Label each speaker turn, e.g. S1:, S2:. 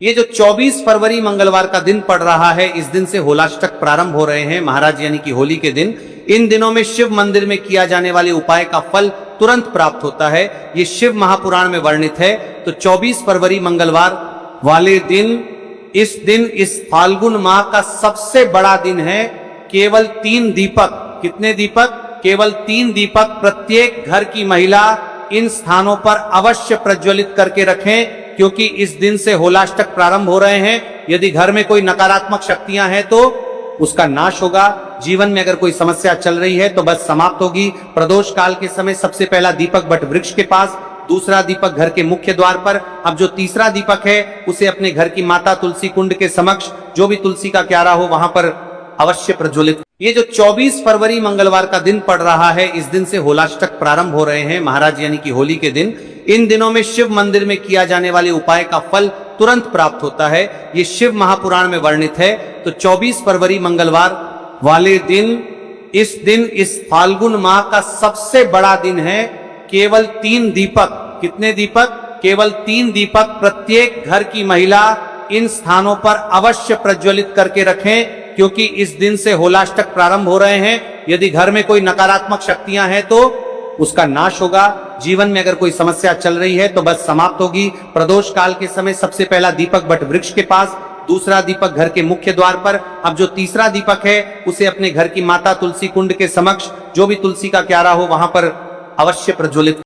S1: ये जो 24 फरवरी मंगलवार का दिन पड़ रहा है, इस दिन से होलाष्टक प्रारंभ हो रहे हैं, महाराज यानी कि होली के दिन। इन दिनों में शिव मंदिर में किया जाने वाले उपाय का फल तुरंत प्राप्त होता है। ये शिव महापुराण में वर्णित है। तो 24 फरवरी मंगलवार वाले दिन, इस फाल्गुन माह का सबसे बड़ा दिन है। केवल 3 दीपक, कितने दीपक? केवल 3 दीपक प्रत्येक घर की महिला इन स्थानों पर अवश्य प्रज्वलित करके रखें, क्योंकि इस दिन से होलाष्टक प्रारंभ हो रहे हैं। यदि घर में कोई नकारात्मक शक्तियां हैं तो उसका नाश होगा। जीवन में अगर कोई समस्या चल रही है तो बस समाप्त होगी। प्रदोष काल के समय सबसे पहला दीपक बट वृक्ष के पास, दूसरा दीपक घर के मुख्य द्वार पर। अब जो तीसरा दीपक है उसे अपने घर की माता तुलसी कुंड के समक्ष, जो भी तुलसी का क्यारा हो, वहां पर अवश्य प्रज्वलित। ये जो 24 फरवरी मंगलवार का दिन पड़ रहा है, इस दिन से होलाष्टक प्रारंभ हो रहे हैं, महाराज यानी कि होली के दिन। इन दिनों में शिव मंदिर में किया जाने वाले उपाय का फल तुरंत प्राप्त होता है। ये शिव महापुराण में वर्णित है। तो 24 फरवरी मंगलवार वाले दिन, इस फाल्गुन माह का सबसे बड़ा दिन है। केवल 3 दीपक, कितने दीपक? केवल 3 दीपक प्रत्येक घर की महिला इन स्थानों पर अवश्य प्रज्वलित करके रखें, क्योंकि इस दिन से होलाष्टक प्रारंभ हो रहे हैं। यदि घर में कोई नकारात्मक शक्तियां हैं तो उसका नाश होगा। जीवन में अगर कोई समस्या चल रही है तो बस समाप्त होगी। प्रदोष काल के समय सबसे पहला दीपक बट वृक्ष के पास, दूसरा दीपक घर के मुख्य द्वार पर। अब जो तीसरा दीपक है उसे अपने घर की माता तुलसी कुंड के समक्ष, जो भी तुलसी का क्यारा हो, वहां पर अवश्य प्रज्वलित